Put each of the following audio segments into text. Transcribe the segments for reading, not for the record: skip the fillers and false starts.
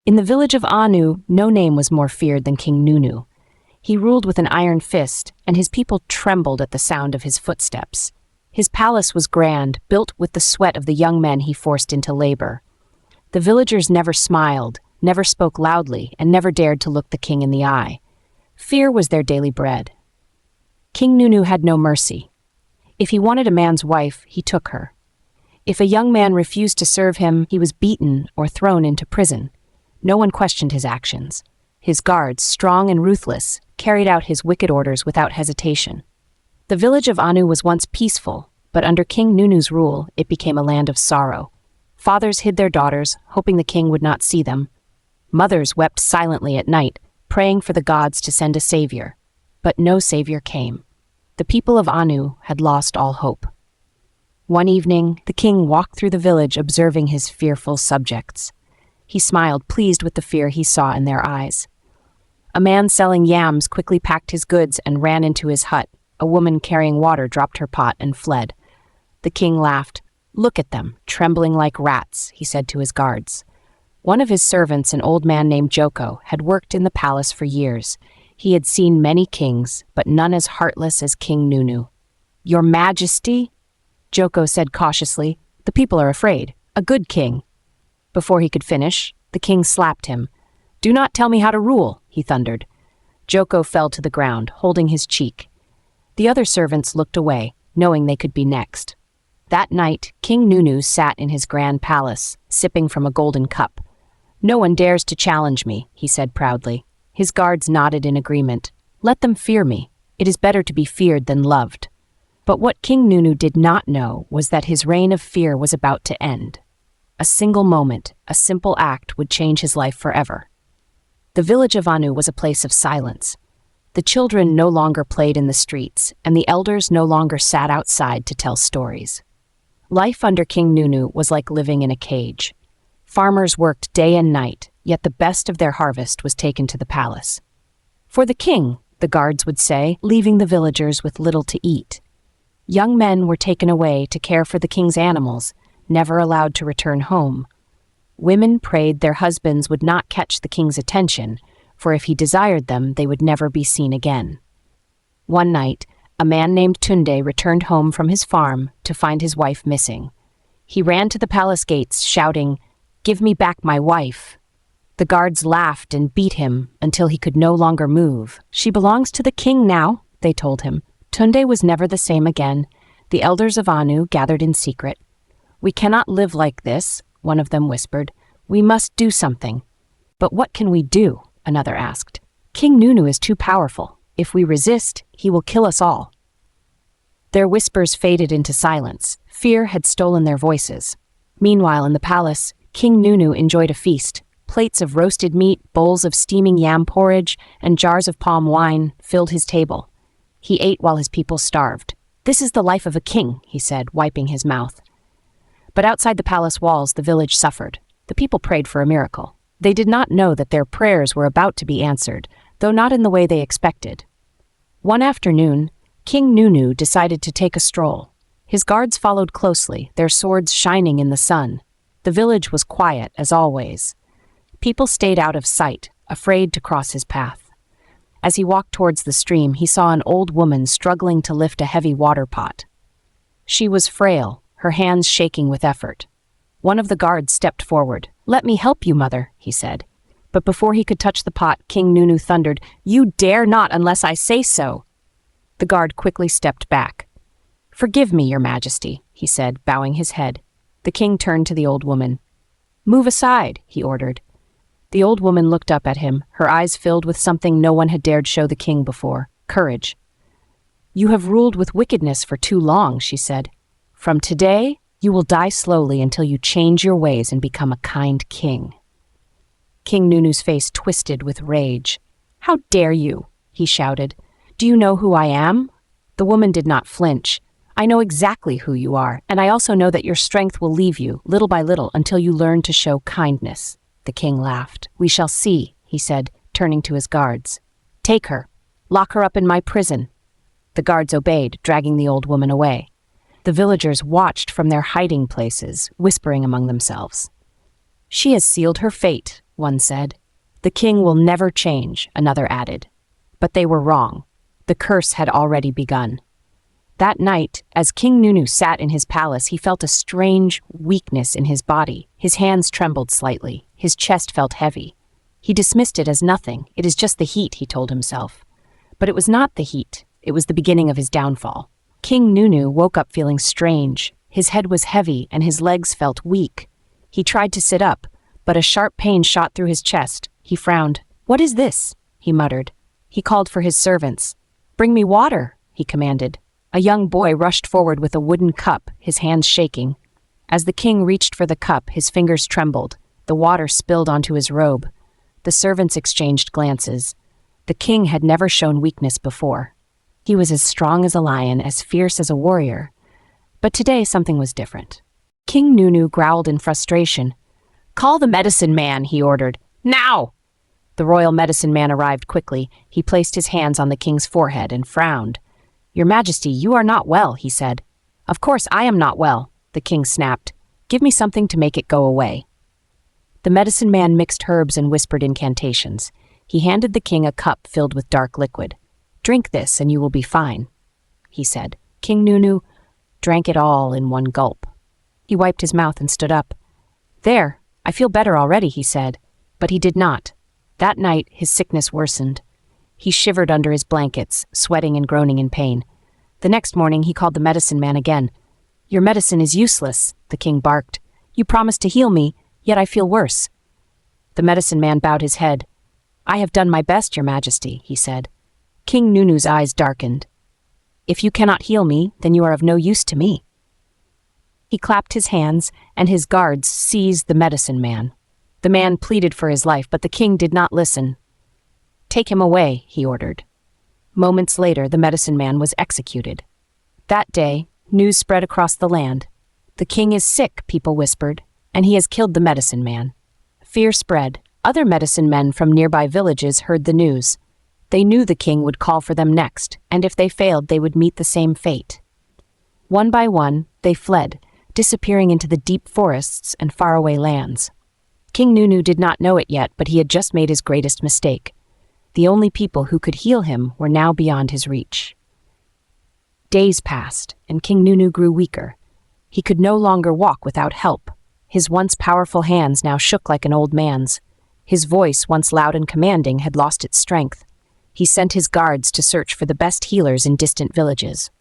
In the village of Anu, no name was more feared than King Nunu. He ruled with an iron fist, and his people trembled at the sound of his footsteps. His palace was grand, built with the sweat of the young men he forced into labor. The villagers never smiled, never spoke loudly, and never dared to look the king in the eye. Fear was their daily bread. King Nunu had no mercy. If he wanted a man's wife, he took her. If a young man refused to serve him, he was beaten or thrown into prison. No one questioned his actions. His guards, strong and ruthless, carried out his wicked orders without hesitation. The village of Anu was once peaceful, but under King Nunu's rule, it became a land of sorrow. Fathers hid their daughters, hoping the king would not see them. Mothers wept silently at night, praying for the gods to send a savior. But no savior came. The people of Anu had lost all hope. One evening, the king walked through the village observing his fearful subjects. He smiled, pleased with the fear he saw in their eyes. A man selling yams quickly packed his goods and ran into his hut. A woman carrying water dropped her pot and fled. The king laughed. "Look at them, trembling like rats," he said to his guards. One of his servants, an old man named Joko, had worked in the palace for years. He had seen many kings, but none as heartless as King Nunu. "Your Majesty," Joko said cautiously, "the people are afraid. A good king." Before he could finish, the king slapped him. "Do not tell me how to rule," he thundered. Joko fell to the ground, holding his cheek. The other servants looked away, knowing they could be next. That night, King Nunu sat in his grand palace, sipping from a golden cup. "No one dares to challenge me," he said proudly. His guards nodded in agreement. "Let them fear me. It is better to be feared than loved." But what King Nunu did not know was that his reign of fear was about to end. A single moment, a simple act would change his life forever. The village of Anu was a place of silence. The children no longer played in the streets, and the elders no longer sat outside to tell stories. Life under King Nunu was like living in a cage. Farmers worked day and night, yet the best of their harvest was taken to the palace. "For the king," the guards would say, leaving the villagers with little to eat. Young men were taken away to care for the king's animals, never allowed to return home. Women prayed their husbands would not catch the king's attention, for if he desired them, they would never be seen again. One night, a man named Tunde returned home from his farm to find his wife missing. He ran to the palace gates, shouting, "Give me back my wife." The guards laughed and beat him until he could no longer move. "She belongs to the king now," they told him. Tunde was never the same again. The elders of Anu gathered in secret. "We cannot live like this," one of them whispered. "We must do something." "But what can we do?" another asked. "King Nunu is too powerful. If we resist, he will kill us all." Their whispers faded into silence. Fear had stolen their voices. Meanwhile, in the palace, King Nunu enjoyed a feast. Plates of roasted meat, bowls of steaming yam porridge, and jars of palm wine filled his table. He ate while his people starved. "This is the life of a king," he said, wiping his mouth. But outside the palace walls, the village suffered. The people prayed for a miracle. They did not know that their prayers were about to be answered, though not in the way they expected. One afternoon, King Nunu decided to take a stroll. His guards followed closely, their swords shining in the sun. The village was quiet, as always. People stayed out of sight, afraid to cross his path. As he walked towards the stream, he saw an old woman struggling to lift a heavy water pot. She was frail, her hands shaking with effort. One of the guards stepped forward. "Let me help you, mother," he said. But before he could touch the pot, King Nunu thundered, "You dare not unless I say so." The guard quickly stepped back. "Forgive me, your majesty," he said, bowing his head. The king turned to the old woman. "Move aside," he ordered. The old woman looked up at him, her eyes filled with something no one had dared show the king before: courage. "You have ruled with wickedness for too long," she said. "From today, you will die slowly until you change your ways and become a kind king." King Nunu's face twisted with rage. "How dare you?" he shouted. "Do you know who I am?" The woman did not flinch. "I know exactly who you are, and I also know that your strength will leave you, little by little, until you learn to show kindness." The king laughed. "We shall see," he said, turning to his guards. "Take her. Lock her up in my prison." The guards obeyed, dragging the old woman away. The villagers watched from their hiding places, whispering among themselves. "She has sealed her fate," one said. The king will never change, another added. But they were wrong. The curse had already begun. That night, as King Nunu sat in his palace, he felt a strange weakness in his body. His hands trembled slightly. His chest felt heavy. He dismissed it as nothing. It is just the heat, he told himself. But it was not the heat. It was the beginning of his downfall. King Nunu woke up feeling strange. His head was heavy and his legs felt weak. He tried to sit up, but a sharp pain shot through his chest. He frowned. "What is this?" he muttered. He called for his servants. "Bring me water," he commanded. A young boy rushed forward with a wooden cup, his hands shaking. As the king reached for the cup, his fingers trembled. The water spilled onto his robe. The servants exchanged glances. The king had never shown weakness before. He was as strong as a lion, as fierce as a warrior. But today something was different. King Nunu growled in frustration. "Call the medicine man," he ordered. "Now!" The royal medicine man arrived quickly. He placed his hands on the king's forehead and frowned. "Your Majesty, you are not well," he said. "Of course I am not well," the king snapped. "Give me something to make it go away." The medicine man mixed herbs and whispered incantations. He handed the king a cup filled with dark liquid. "Drink this and you will be fine," he said. King Nunu drank it all in one gulp. He wiped his mouth and stood up. "There, I feel better already," he said. But he did not. That night, his sickness worsened. He shivered under his blankets, sweating and groaning in pain. The next morning, he called the medicine man again. "Your medicine is useless," the king barked. "You promised to heal me, yet I feel worse." The medicine man bowed his head. "I have done my best, Your Majesty," he said. King Nunu's eyes darkened. "If you cannot heal me, then you are of no use to me." He clapped his hands, and his guards seized the medicine man. The man pleaded for his life, but the king did not listen. "Take him away," he ordered. Moments later, the medicine man was executed. That day, news spread across the land. "The king is sick," people whispered, "and he has killed the medicine man." Fear spread. Other medicine men from nearby villages heard the news. They knew the king would call for them next, and if they failed, they would meet the same fate. One by one, they fled, disappearing into the deep forests and faraway lands. King Nunu did not know it yet, but he had just made his greatest mistake. The only people who could heal him were now beyond his reach. Days passed, and King Nunu grew weaker. He could no longer walk without help. His once powerful hands now shook like an old man's. His voice, once loud and commanding, had lost its strength. He sent his guards to search for the best healers in distant villages.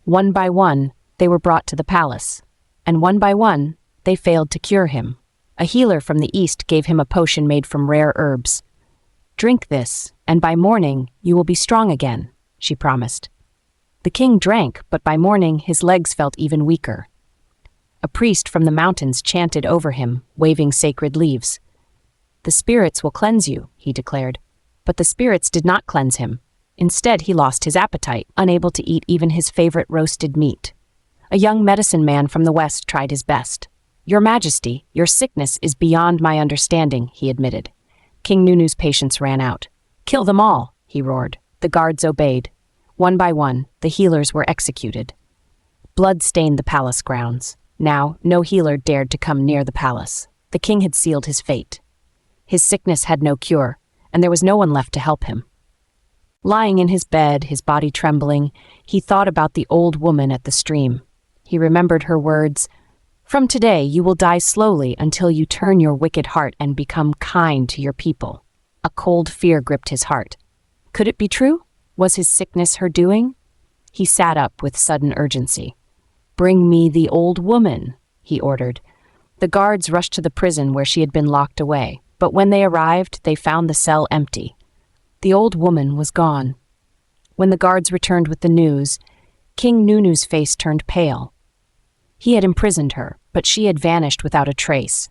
One by one, they were brought to the palace, and one by one, they failed to cure him. A healer from the east gave him a potion made from rare herbs. "Drink this, and by morning you will be strong again," she promised. The king drank, but by morning his legs felt even weaker. A priest from the mountains chanted over him, waving sacred leaves. "The spirits will cleanse you," he declared. But the spirits did not cleanse him. Instead, he lost his appetite, unable to eat even his favorite roasted meat. A young medicine man from the west tried his best. "Your Majesty, your sickness is beyond my understanding," he admitted. King Nunu's patience ran out. "Kill them all," he roared. The guards obeyed. One by one, the healers were executed. Blood stained the palace grounds. Now, no healer dared to come near the palace. The king had sealed his fate. His sickness had no cure, and there was no one left to help him. Lying in his bed, his body trembling, he thought about the old woman at the stream. He remembered her words, "From today you will die slowly until you turn your wicked heart and become kind to your people." A cold fear gripped his heart. Could it be true? Was his sickness her doing? He sat up with sudden urgency. "Bring me the old woman," he ordered. The guards rushed to the prison where she had been locked away, but when they arrived, they found the cell empty. The old woman was gone. When the guards returned with the news, King Nunu's face turned pale. He had imprisoned her, but she had vanished without a trace.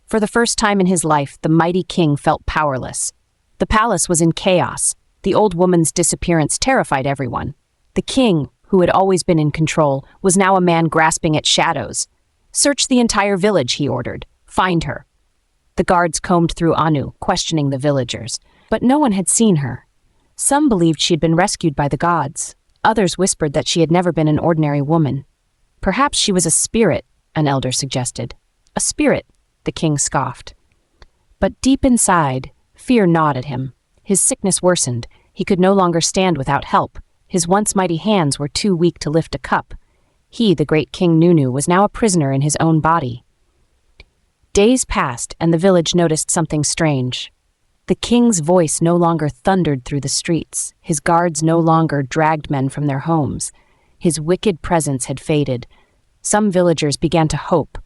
For the first time in his life, the mighty king felt powerless. The palace was in chaos. The old woman's disappearance terrified everyone. The king, who had always been in control, was now a man grasping at shadows. "Search the entire village," he ordered. "Find her." The guards combed through Anu, questioning the villagers, but no one had seen her. Some believed she had been rescued by the gods. Others whispered that she had never been an ordinary woman. "Perhaps she was a spirit," an elder suggested. "A spirit," the king scoffed. But deep inside, fear gnawed at him. His sickness worsened. He could no longer stand without help. His once mighty hands were too weak to lift a cup. He, the great King Nunu, was now a prisoner in his own body. Days passed, and the village noticed something strange. The king's voice no longer thundered through the streets. His guards no longer dragged men from their homes. His wicked presence had faded. Some villagers began to hope.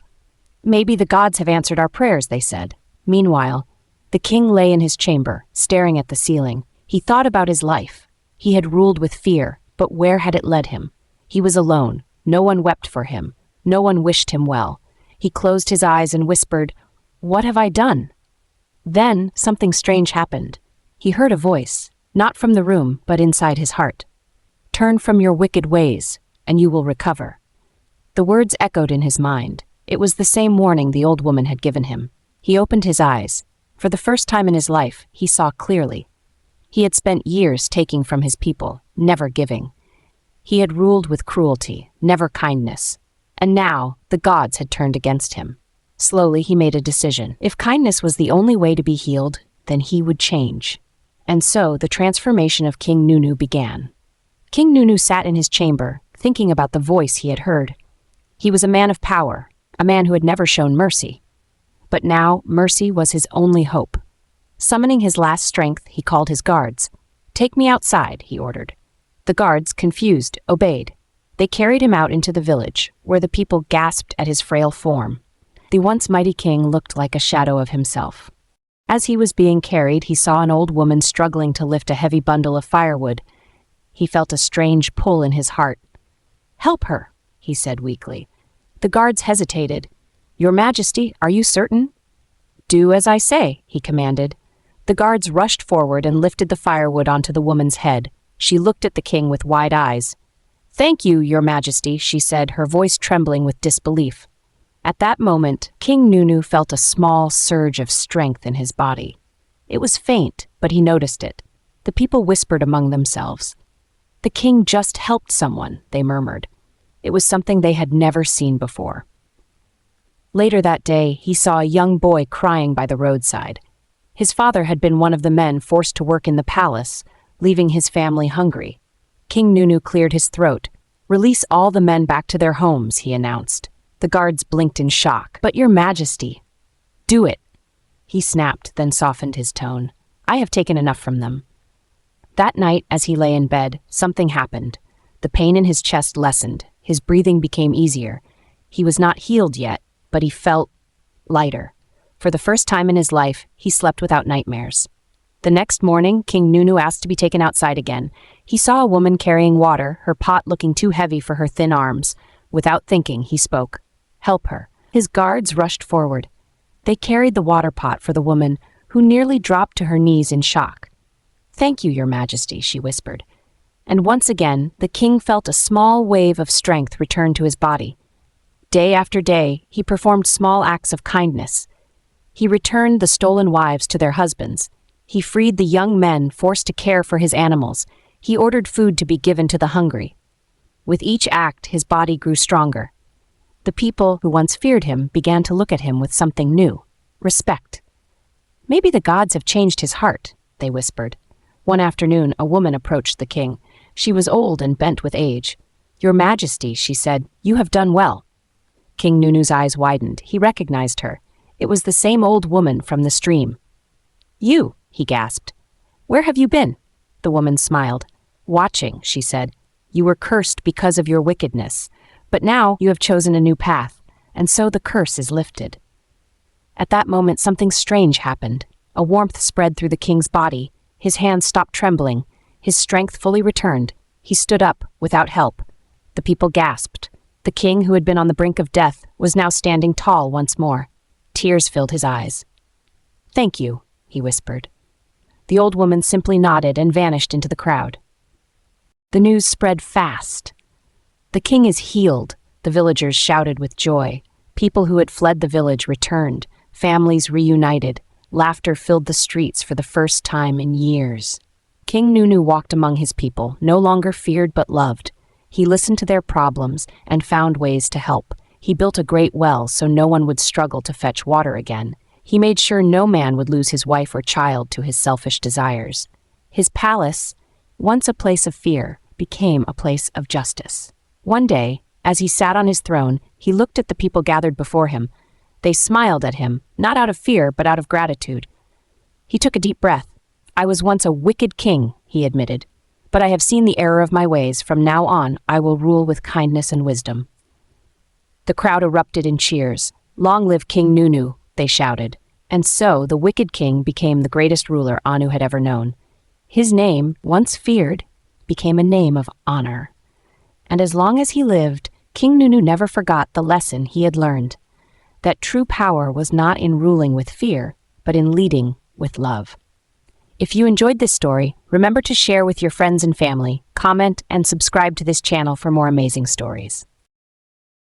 Maybe the gods have answered our prayers, they said. Meanwhile, the king lay in his chamber, staring at the ceiling. He thought about his life. He had ruled with fear, but where had it led him? He was alone. No one wept for him. No one wished him well. He closed his eyes and whispered, "What have I done?" Then something strange happened. He heard a voice, not from the room, but inside his heart. "Turn from your wicked ways, and you will recover." The words echoed in his mind. It was the same warning the old woman had given him. He opened his eyes. For the first time in his life, he saw clearly. He had spent years taking from his people, never giving. He had ruled with cruelty, never kindness. And now, the gods had turned against him. Slowly, he made a decision. If kindness was the only way to be healed, then he would change. And so, the transformation of King Nunu began. King Nunu sat in his chamber, thinking about the voice he had heard. He was a man of power, a man who had never shown mercy. But now, mercy was his only hope. Summoning his last strength, he called his guards. "Take me outside," he ordered. The guards, confused, obeyed. They carried him out into the village, where the people gasped at his frail form. The once mighty king looked like a shadow of himself. As he was being carried, he saw an old woman struggling to lift a heavy bundle of firewood. He felt a strange pull in his heart. "Help her," he said weakly. The guards hesitated. "Your Majesty, are you certain?" "Do as I say," he commanded. The guards rushed forward and lifted the firewood onto the woman's head. She looked at the king with wide eyes. "Thank you, Your Majesty," she said, her voice trembling with disbelief. At that moment, King Nunu felt a small surge of strength in his body. It was faint, but he noticed it. The people whispered among themselves. "The king just helped someone," they murmured. It was something they had never seen before. Later that day, he saw a young boy crying by the roadside. His father had been one of the men forced to work in the palace, leaving his family hungry. King Nunu cleared his throat. "Release all the men back to their homes," he announced. The guards blinked in shock. "But Your Majesty." "Do it," he snapped, then softened his tone. "I have taken enough from them." That night, as he lay in bed, something happened. The pain in his chest lessened. His breathing became easier. He was not healed yet, but he felt lighter. For the first time in his life, he slept without nightmares. The next morning, King Nunu asked to be taken outside again. He saw a woman carrying water, her pot looking too heavy for her thin arms. Without thinking, he spoke. "Help her." His guards rushed forward. They carried the water pot for the woman, who nearly dropped to her knees in shock. "Thank you, Your Majesty," she whispered. And once again, the king felt a small wave of strength return to his body. Day after day, he performed small acts of kindness. He returned the stolen wives to their husbands. He freed the young men forced to care for his animals. He ordered food to be given to the hungry. With each act, his body grew stronger. The people who once feared him began to look at him with something new, respect. "Maybe the gods have changed his heart," they whispered. One afternoon, a woman approached the king. She was old and bent with age. "Your Majesty," she said, "you have done well." King Nunu's eyes widened. He recognized her. It was the same old woman from the stream. "You," he gasped. "Where have you been?" The woman smiled. "Watching," she said. "You were cursed because of your wickedness. But now you have chosen a new path, and so the curse is lifted." At that moment, something strange happened. A warmth spread through the king's body. His hands stopped trembling. His strength fully returned. He stood up, without help. The people gasped. The king, who had been on the brink of death, was now standing tall once more. Tears filled his eyes. "Thank you," he whispered. The old woman simply nodded and vanished into the crowd. The news spread fast. "The king is healed," the villagers shouted with joy. People who had fled the village returned. Families reunited. Laughter filled the streets for the first time in years. King Nunu walked among his people, no longer feared but loved. He listened to their problems and found ways to help. He built a great well so no one would struggle to fetch water again. He made sure no man would lose his wife or child to his selfish desires. His palace, once a place of fear, became a place of justice. One day, as he sat on his throne, he looked at the people gathered before him. They smiled at him, not out of fear, but out of gratitude. He took a deep breath. "I was once a wicked king," he admitted, "but I have seen the error of my ways. From now on, I will rule with kindness and wisdom." The crowd erupted in cheers. "Long live King Nunu," they shouted. And so the wicked king became the greatest ruler Anu had ever known. His name, once feared, became a name of honor. And as long as he lived, King Nunu never forgot the lesson he had learned, that true power was not in ruling with fear, but in leading with love. If you enjoyed this story, remember to share with your friends and family, comment, and subscribe to this channel for more amazing stories.